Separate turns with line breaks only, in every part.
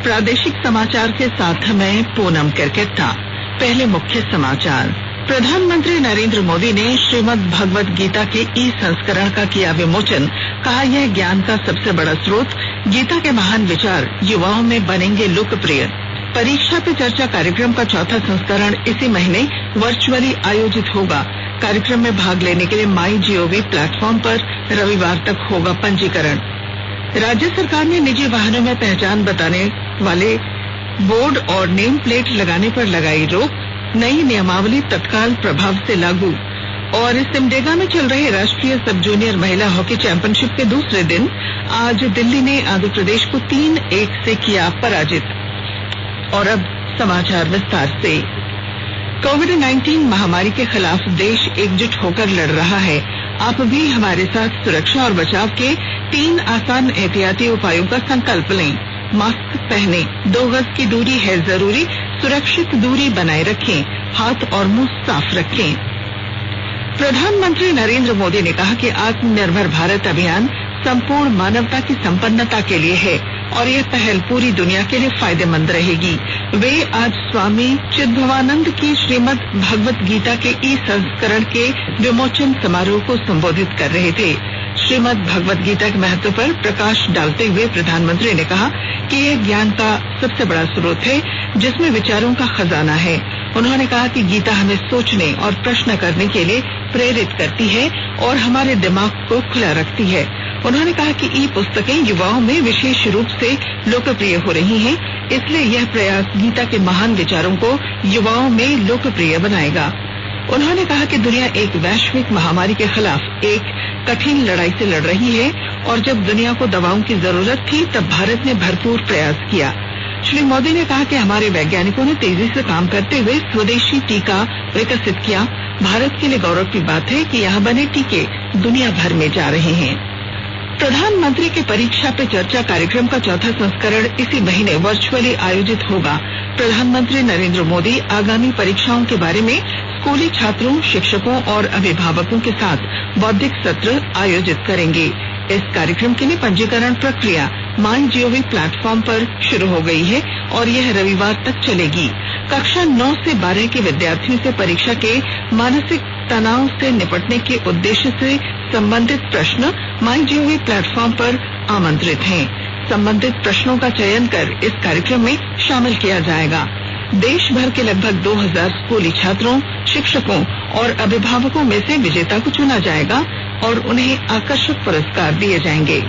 प्रादेशिक समाचार के साथ मैं पूनम केरकेट्टा। पहले मुख्य समाचार। प्रधानमंत्री नरेंद्र मोदी ने श्रीमद् भगवत गीता के ई संस्करण का किया विमोचन। कहा, यह ज्ञान का सबसे बड़ा स्रोत। गीता के महान विचार युवाओं में बनेंगे लोकप्रिय। परीक्षा पे चर्चा कार्यक्रम का चौथा संस्करण इसी महीने वर्चुअली आयोजित होगा। कार्यक्रम में भाग लेने के लिए MyGov प्लेटफॉर्म पर रविवार तक होगा पंजीकरण। राज्य सरकार ने निजी वाहनों में पहचान बताने वाले बोर्ड और नेम प्लेट लगाने पर लगाई रोक। नई नियमावली तत्काल प्रभाव से लागू। और सिमडेगा में चल रहे राष्ट्रीय सब जूनियर महिला हॉकी चैंपियनशिप के दूसरे दिन आज दिल्ली ने आंध्र प्रदेश को 3-1 से किया पराजित। और अब समाचार विस्तार से। कोविड-19 महामारी के खिलाफ देश एकजुट होकर लड़ रहा है। आप भी हमारे साथ सुरक्षा और बचाव के 3 आसान एहतियाती उपायों का संकल्प लें। मास्क पहने, 2 गज की दूरी है जरूरी, सुरक्षित दूरी बनाए रखें, हाथ और मुंह साफ रखें। प्रधानमंत्री नरेंद्र मोदी ने कहा कि आत्मनिर्भर भारत अभियान संपूर्ण मानवता की संपन्नता के लिए है और यह पहल पूरी दुनिया के लिए फायदेमंद रहेगी। वे आज स्वामी चिद्भवानंद की श्रीमद् भगवत गीता के ई संस्करण के विमोचन समारोह को संबोधित कर रहे थे। श्रीमद् भगवत गीता के महत्व पर प्रकाश डालते हुए प्रधानमंत्री ने कहा कि यह ज्ञान का सबसे बड़ा स्रोत है, जिसमें विचारों का खजाना है। उन्होंने कहा कि गीता हमें सोचने और प्रश्न करने के लिए प्रेरित करती है और हमारे दिमाग को खुला रखती है। उन्होंने कहा कि ई पुस्तकें युवाओं में विशेष रूप से लोकप्रिय हो रही हैं, इसलिए यह प्रयास गीता के महान विचारों को युवाओं में लोकप्रिय बनाएगा। उन्होंने कहा कि दुनिया एक वैश्विक महामारी के खिलाफ एक कठिन लड़ाई से लड़ रही है और जब दुनिया को दवाओं की जरूरत थी तब भारत ने भरपूर प्रयास किया। श्री मोदी ने कहा कि हमारे वैज्ञानिकों ने तेजी से काम करते हुए स्वदेशी टीका विकसित किया। भारत के लिए गौरव की बात है कि यहाँ बने टीके दुनिया भर में जा रहे हैं। प्रधानमंत्री के परीक्षा पे चर्चा कार्यक्रम का चौथा संस्करण इसी महीने वर्चुअली आयोजित होगा। प्रधानमंत्री नरेंद्र मोदी आगामी परीक्षाओं के बारे में स्कूली छात्रों, शिक्षकों और अभिभावकों के साथ बौद्धिक सत्र आयोजित करेंगे। इस कार्यक्रम के लिए पंजीकरण प्रक्रिया MyGov प्लेटफॉर्म पर शुरू हो गई है और यह रविवार तक चलेगी। कक्षा 9 से 12 के विद्यार्थियों से परीक्षा के मानसिक तनाव से निपटने के उद्देश्य से संबंधित प्रश्न MyGov प्लेटफॉर्म पर आमंत्रित हैं। संबंधित प्रश्नों का चयन कर इस कार्यक्रम में शामिल किया जाएगा। देश भर के लगभग 2000 स्कूली छात्रों, शिक्षकों और अभिभावकों में से विजेता को चुना जाएगा और उन्हें आकर्षक पुरस्कार दिए जाएंगे।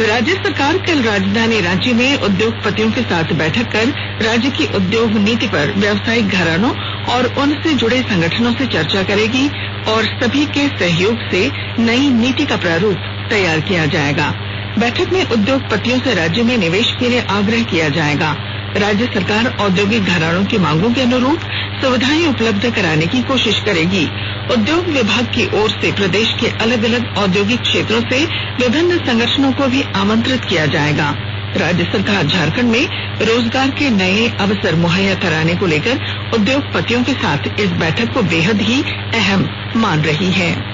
राज्य सरकार कल राजधानी रांची में उद्योगपतियों के साथ बैठक कर राज्य की उद्योग नीति पर व्यावसायिक घरानों और उनसे जुड़े संगठनों से चर्चा करेगी और सभी के सहयोग से नई नीति का प्रारूप तैयार किया जाएगा। बैठक में उद्योगपतियों से राज्य में निवेश के लिए आग्रह किया जाएगा। राज्य सरकार औद्योगिक घरानों की मांगों के अनुरूप सुविधाएं उपलब्ध कराने की कोशिश करेगी। उद्योग विभाग की ओर से प्रदेश के अलग अलग औद्योगिक क्षेत्रों से विभिन्न संगठनों को भी आमंत्रित किया जाएगा। राज्य सरकार झारखंड में रोजगार के नए अवसर मुहैया कराने को लेकर उद्योगपतियों के साथ इस बैठक को बेहद ही अहम मान रही है।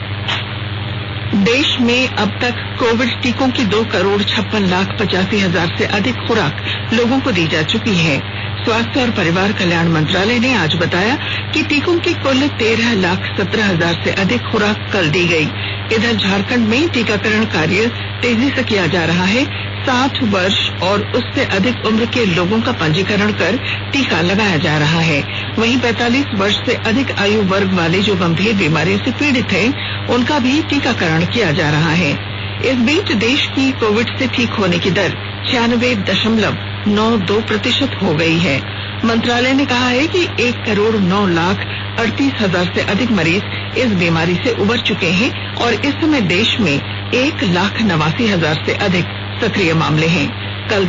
देश में अब तक कोविड टीकों की 2,56,85,000 से अधिक खुराक लोगों को दी जा चुकी है। स्वास्थ्य और परिवार कल्याण मंत्रालय ने आज बताया कि टीकों की कुल 13,17,000 से अधिक खुराक कल दी गई। इधर झारखंड में टीकाकरण कार्य तेजी से किया जा रहा है। 60 वर्ष और उससे अधिक उम्र के लोगों का पंजीकरण कर टीका लगाया जा रहा है। वहीं 45 वर्ष से अधिक आयु वर्ग वाले जो गंभीर बीमारियों से पीड़ित हैं, उनका भी टीकाकरण किया जा रहा है। इस बीच देश की कोविड से ठीक होने की दर 96.92% हो गई है। मंत्रालय ने कहा है कि 1,09,38,000 से अधिक मरीज इस बीमारी से उबर चुके हैं और इस समय देश में 1,89,000 से अधिक सक्रिय मामले हैं। कल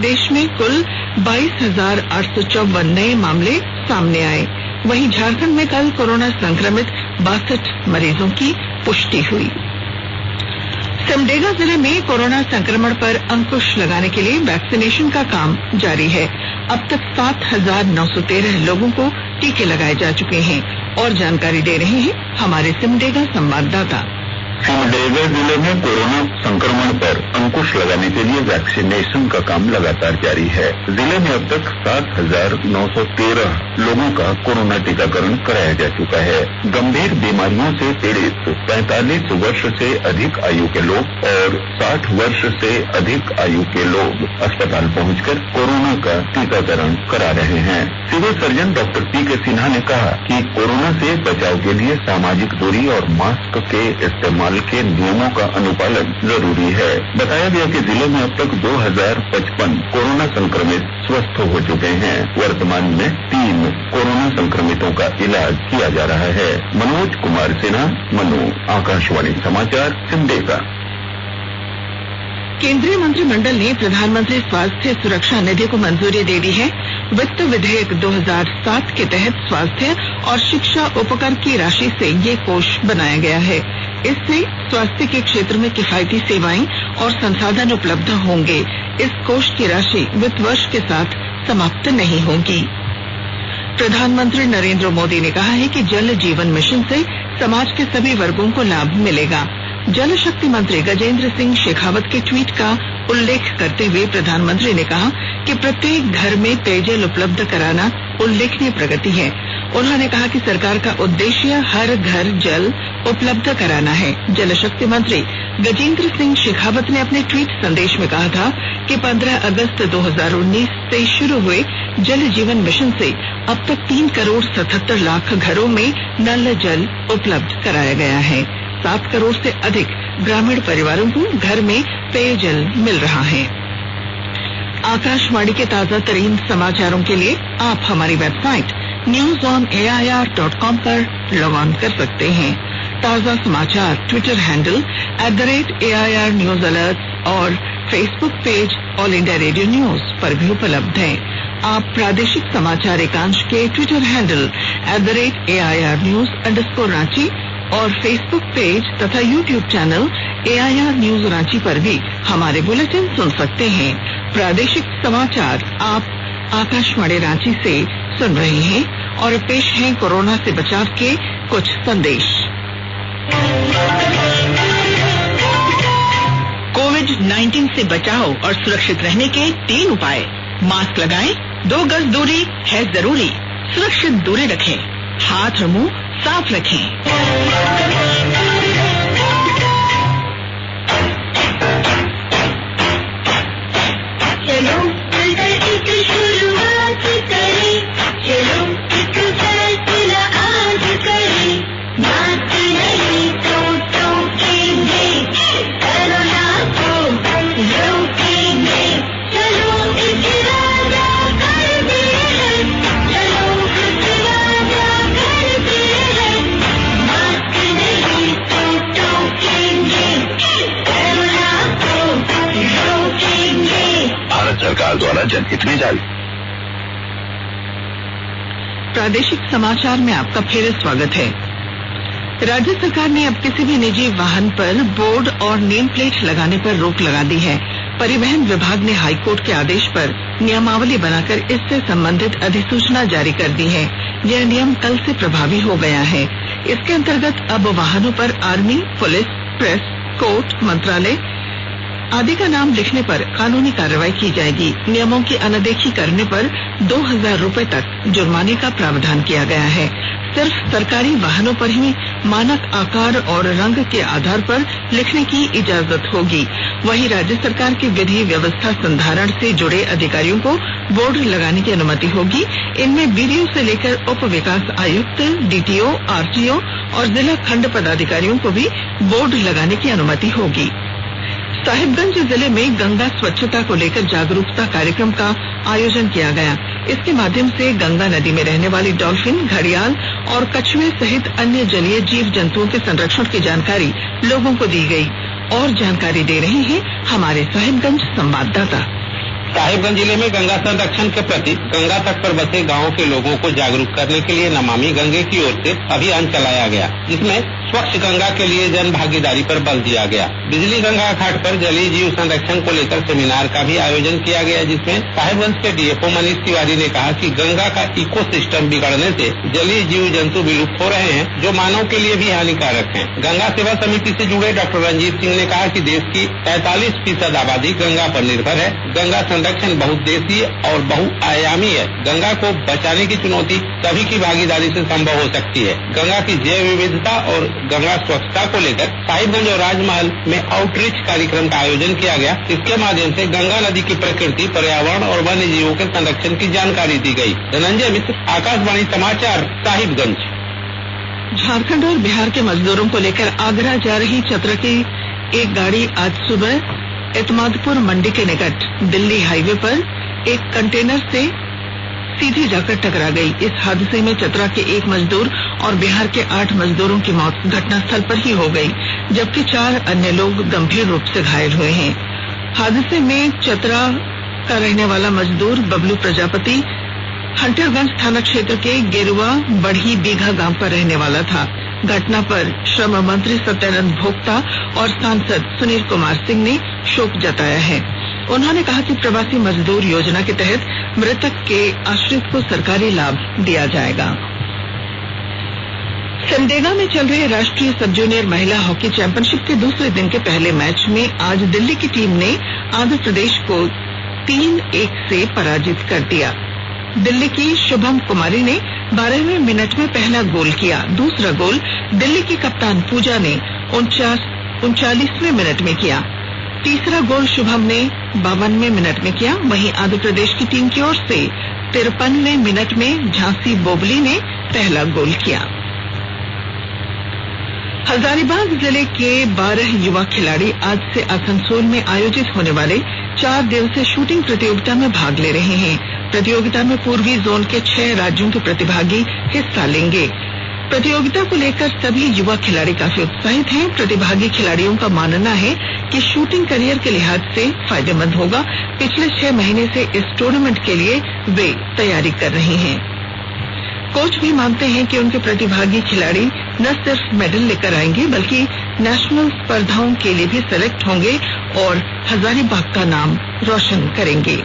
देश में कुल 22,854 नए मामले सामने आए। वहीं झारखंड में कल कोरोना संक्रमित 62 मरीजों की पुष्टि हुई। सिमडेगा जिले में कोरोना संक्रमण पर अंकुश लगाने के लिए वैक्सीनेशन का काम जारी है। अब तक 7,913 लोगों को टीके लगाए जा चुके हैं और जानकारी दे रहे हैं हमारे सिमडेगा संवाददाता।
सिमडेगा जिले में कोरोना संक्रमण पर अंकुश लगाने के लिए वैक्सीनेशन का काम लगातार जारी है। जिले में अब तक 7,913 लोगों का कोरोना टीकाकरण कराया जा चुका है। गंभीर बीमारियों से पीड़ित 45 वर्ष से अधिक आयु के लोग और 60 वर्ष से अधिक आयु के लोग अस्पताल पहुंचकर कोरोना का टीकाकरण करा रहे हैं। Civil surgeon doctor P K. Sinha ने कहा कि कोरोना से बचाव के लिए सामाजिक दूरी और मास्क के इस्तेमाल के नियमों का अनुपालन जरूरी है। बताया गया कि जिले में अब तक 2055 कोरोना संक्रमित स्वस्थ हो चुके हैं। वर्तमान में 3 कोरोना संक्रमितों का इलाज किया जा रहा है। मनोज कुमार सिन्हा, मनु, आकाशवाणी समाचार, सिमडेगा।
केंद्रीय मंत्रिमंडल ने प्रधानमंत्री स्वास्थ्य सुरक्षा निधि को मंजूरी दे दी है। वित्त विधेयक 2007 के तहत स्वास्थ्य और शिक्षा उपकर की राशि से ये कोष बनाया गया है। इससे स्वास्थ्य के क्षेत्र में किफायती सेवाएं और संसाधन उपलब्ध होंगे। इस कोष की राशि वित्त वर्ष के साथ समाप्त नहीं होगी। प्रधानमंत्री नरेंद्र मोदी ने कहा है कि जल जीवन मिशन से समाज के सभी वर्गों को लाभ मिलेगा। जल शक्ति मंत्री गजेंद्र सिंह शेखावत के ट्वीट का उल्लेख करते हुए प्रधानमंत्री ने कहा कि प्रत्येक घर में पेयजल उपलब्ध कराना उल्लेखनीय प्रगति है। उन्होंने कहा कि सरकार का उद्देश्य हर घर जल उपलब्ध कराना है। जल शक्ति मंत्री गजेंद्र सिंह शेखावत ने अपने ट्वीट संदेश में कहा था कि 15 अगस्त 2019 से शुरू हुए जल जीवन मिशन से अब तक 3 करोड़ 77 लाख घरों में नल जल उपलब्ध कराया गया है। 7 करोड़ से अधिक ग्रामीण परिवारों को घर में पेयजल मिल रहा है। आकाशवाणी के ताजा तरीन समाचारों के लिए आप हमारी वेबसाइट newsonair.com पर लॉग ऑन कर सकते हैं। ताजा समाचार Twitter handle @AIR News Alerts और Facebook page all India radio news पर भी उपलब्ध है। आप प्रादेशिक समाचार एकांश के ट्विटर हैंडल @AIR News _ और फेसबुक पेज तथा YouTube channel AIR News Ranchi पर भी हमारे बुलेटिन सुन सकते हैं। प्रादेशिक समाचार आप आकाशवाणी रांची से सुन रहे हैं और पेश हैं कोरोना से बचाव के कुछ संदेश। कोविड-19 से बचाव और सुरक्षित रहने के 3 उपाय। मास्क लगाएं, 2 गज दूरी है जरूरी, सुरक्षित दूरी रखें, हाथ और मुंह साफ रखें।
चलो मिलकर एक शुरुआत करें, चलो एक फैसला आज करें, मास्क नहीं तो टोकेंगे, कोरोना को रोकेंगे। चलो एक वादा करते हैं, चलो एक वादा करते हैं, मास्क नहीं तो टोकेंगे, कोरोना को रोकेंगे।
भारत सरकार द्वारा जनहित में जारी।
प्रादेशिक समाचार में आपका फिर स्वागत है। राज्य सरकार ने अब किसी भी निजी वाहन पर बोर्ड और नेम प्लेट लगाने पर रोक लगा दी है। परिवहन विभाग ने हाईकोर्ट के आदेश पर नियमावली बनाकर इससे संबंधित अधिसूचना जारी कर दी है। यह नियम कल से प्रभावी हो गया है। इसके अंतर्गत अब वाहनों पर आर्मी, पुलिस, प्रेस, कोर्ट, मंत्रालय आदि का नाम लिखने पर कानूनी कार्रवाई की जाएगी। नियमों की अनदेखी करने पर 2,000 रुपए तक जुर्माने का प्रावधान किया गया है। सिर्फ सरकारी वाहनों पर ही मानक आकार और रंग के आधार पर लिखने की इजाजत होगी। वहीं राज्य सरकार की विधि व्यवस्था संधारण से जुड़े अधिकारियों को बोर्ड लगाने की अनुमति होगी। इनमें बीडीओ से लेकर उप विकास आयुक्त, डीटीओ, आरटीओ और जिला खंड पदाधिकारियों को भी बोर्ड लगाने की अनुमति होगी। साहिबगंज जिले में गंगा स्वच्छता को लेकर जागरूकता कार्यक्रम का आयोजन किया गया। इसके माध्यम से गंगा नदी में रहने वाली डॉल्फिन, घड़ियाल और कछुए सहित अन्य जलीय जीव जंतुओं के संरक्षण की जानकारी लोगों को दी गई। और जानकारी दे रहे हैं हमारे साहिबगंज संवाददाता।
साहिबगंज जिले में गंगा संरक्षण के प्रति गंगा तट पर बसे गाँव के लोगों को जागरूक करने के लिए नमामि गंगे की ओर से अभियान चलाया गया, जिसमें स्वच्छ गंगा के लिए जन भागीदारी पर बल दिया गया। बिजली गंगा घाट पर जलीय जीव संरक्षण को लेकर सेमिनार का भी आयोजन किया गया, जिसमें साहिबगंज के डीएफओ मनीष तिवारी ने कहा कि गंगा का इकोसिस्टम बिगड़ने से जलीय जीव जंतु विलुप्त हो रहे हैं, जो मानव के लिए भी हानिकारक हैं। गंगा सेवा समिति से जुड़े डॉक्टर रंजीत सिंह ने कहा कि देश की 45% आबादी गंगा पर निर्भर है। गंगा संरक्षण बहुउद्देशीय और बहुआयामी है। गंगा को बचाने की चुनौती सभी की भागीदारी से संभव हो सकती है। गंगा की जैव विविधता और गंगा स्वच्छता को लेकर साहिबगंज और राजमहल में आउटरीच कार्यक्रम का आयोजन किया गया। इसके माध्यम से गंगा नदी की प्रकृति, पर्यावरण और वन्य जीवों के संरक्षण की जानकारी दी गई। धनंजय मिश्र, आकाशवाणी समाचार, साहिबगंज।
झारखंड और बिहार के मजदूरों को लेकर आगरा जा रही चतरा की एक गाड़ी आज सुबह एतमादपुर मंडी के निकट दिल्ली हाईवे पर एक कंटेनर से सीधी जाकर टकरा गई। इस हादसे में चतरा के एक मजदूर और बिहार के 8 मजदूरों की मौत घटनास्थल पर ही हो गई, जबकि 4 अन्य लोग गंभीर रूप से घायल हुए हैं। हादसे में चतरा का रहने वाला मजदूर बबलू प्रजापति हंटरगंज थाना क्षेत्र के गेरुआ बढ़ी बीघा गांव का रहने वाला था। घटना पर श्रम मंत्री सत्यानंद भोक्ता और सांसद सुनील कुमार सिंह ने शोक जताया है। उन्होंने कहा कि प्रवासी मजदूर योजना के तहत मृतक के आश्रित को सरकारी लाभ दिया जाएगा। सिमडेगा में चल रहे राष्ट्रीय सब जूनियर महिला हॉकी चैंपियनशिप के दूसरे दिन के पहले मैच में आज दिल्ली की टीम ने आंध्र प्रदेश को 3-1 से पराजित कर दिया। दिल्ली की शुभम कुमारी ने 12वें मिनट में पहला गोल किया। दूसरा गोल दिल्ली की कप्तान पूजा ने 39वें मिनट में किया। तीसरा गोल शुभम ने 52वें मिनट में किया। वहीं आंध्र प्रदेश की टीम की ओर से 53वें मिनट में झांसी बोबली ने पहला गोल किया। हजारीबाग जिले के 12 युवा खिलाड़ी आज से आसनसोल में आयोजित होने वाले 4 दिवसीय शूटिंग प्रतियोगिता में भाग ले रहे हैं। प्रतियोगिता में पूर्वी जोन के 6 राज्यों के प्रतिभागी हिस्सा लेंगे। प्रतियोगिता को लेकर सभी युवा खिलाड़ी काफी उत्साहित हैं। प्रतिभागी खिलाड़ियों का मानना है कि शूटिंग करियर के लिहाज से फायदेमंद होगा। पिछले 6 महीने से इस टूर्नामेंट के लिए वे तैयारी कर रहे हैं। कोच भी मानते हैं कि उनके प्रतिभागी खिलाड़ी न सिर्फ मेडल लेकर आएंगे, बल्कि नेशनल स्पर्धाओं के लिए भी सेलेक्ट होंगे और हजारीबाग का नाम रोशन करेंगे।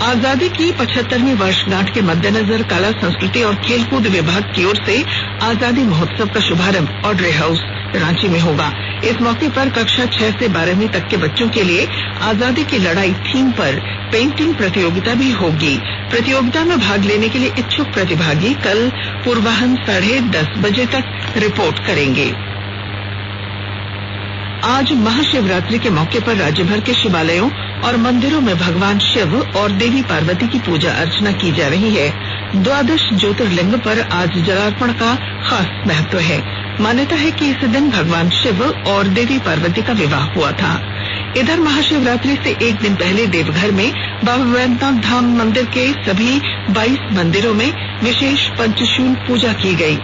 आजादी की 75वीं वर्षगांठ के मद्देनजर कला, संस्कृति और खेलकूद विभाग की ओर से आजादी महोत्सव का शुभारंभ ऑड्रे हाउस रांची में होगा। इस मौके पर कक्षा 6 से 12वीं तक के बच्चों के लिए आजादी की लड़ाई थीम पर पेंटिंग प्रतियोगिता भी होगी। प्रतियोगिता में भाग लेने के लिए इच्छुक प्रतिभागी कल पूर्वाह्न 10:30 बजे तक रिपोर्ट करेंगे। आज महाशिवरात्रि के मौके पर राज्यभर के शिवालयों और मंदिरों में भगवान शिव और देवी पार्वती की पूजा अर्चना की जा रही है। 12 ज्योतिर्लिंग पर आज जलार्पण का खास महत्व है। मान्यता है कि इस दिन भगवान शिव और देवी पार्वती का विवाह हुआ था। इधर महाशिवरात्रि से एक दिन पहले देवघर में बाबा वैद्यनाथ धाम मंदिर के सभी 22 मंदिरों में विशेष पंचशूल पूजा की गई।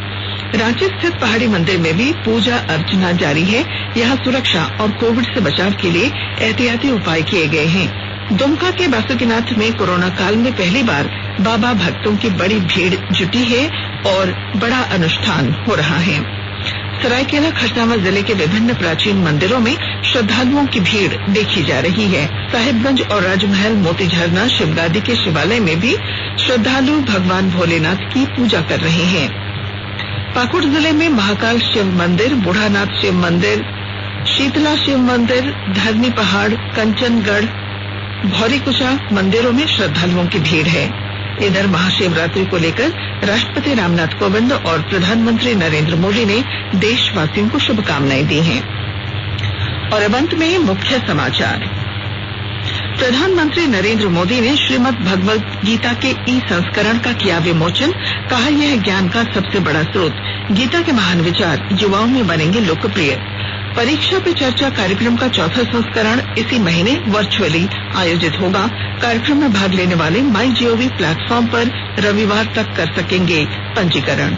रांची स्थित पहाड़ी मंदिर में भी पूजा अर्चना जारी है। यहाँ सुरक्षा और कोविड से बचाव के लिए एहतियाती उपाय किए गए हैं। दुमका के बासुकीनाथ में कोरोना काल में पहली बार बाबा भक्तों की बड़ी भीड़ जुटी है और बड़ा अनुष्ठान हो रहा है। सरायकेला खरसावां जिले के विभिन्न प्राचीन मंदिरों में श्रद्धालुओं की भीड़ देखी जा रही है। साहिबगंज और राजमहल, मोतीझरना, शिवगादी के शिवालय में भी श्रद्धालु भगवान भोलेनाथ की पूजा कर रहे हैं। पाकुड़ जिले में महाकाल शिव मंदिर, बूढ़ानाथ शिव मंदिर, शीतला शिव मंदिर, धरनी पहाड़, कंचनगढ़, भौरीकुचा मंदिरों में श्रद्धालुओं की भीड़ है। इधर महाशिवरात्रि को लेकर राष्ट्रपति रामनाथ कोविंद और प्रधानमंत्री नरेंद्र मोदी ने देशवासियों को शुभकामनाएं दी हैं। और अब अंत में मुख्य समाचार। प्रधानमंत्री नरेंद्र मोदी ने श्रीमद् भगवत गीता के संस्करण का किया विमोचन। कहा, यह ज्ञान का सबसे बड़ा स्रोत। गीता के महान विचार युवाओं में बनेंगे लोकप्रिय। परीक्षा पे चर्चा कार्यक्रम का 4था संस्करण इसी महीने वर्चुअली आयोजित होगा। कार्यक्रम में भाग लेने वाले MyGov प्लेटफॉर्म पर रविवार तक कर सकेंगे पंजीकरण।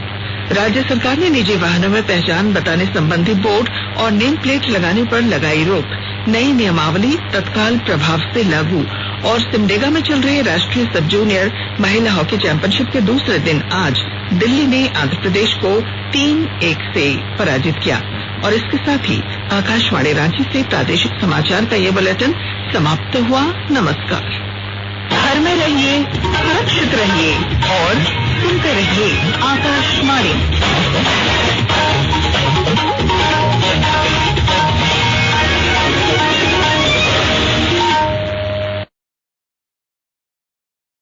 राज्य सरकार ने निजी वाहनों में पहचान बताने संबंधी बोर्ड और नेम प्लेट लगाने पर लगाई रोक। नई नियमावली तत्काल प्रभाव से लागू। और सिमडेगा में चल रहे राष्ट्रीय सब जूनियर महिला हॉकी चैंपियनशिप के दूसरे दिन आज दिल्ली ने आंध्र प्रदेश को 3-1 से पराजित किया। और इसके साथ ही आकाशवाणी रांची से प्रादेशिक समाचार का ये बुलेटिन समाप्त हुआ। नमस्कार। घर में रहिए, सुरक्षित रहिए।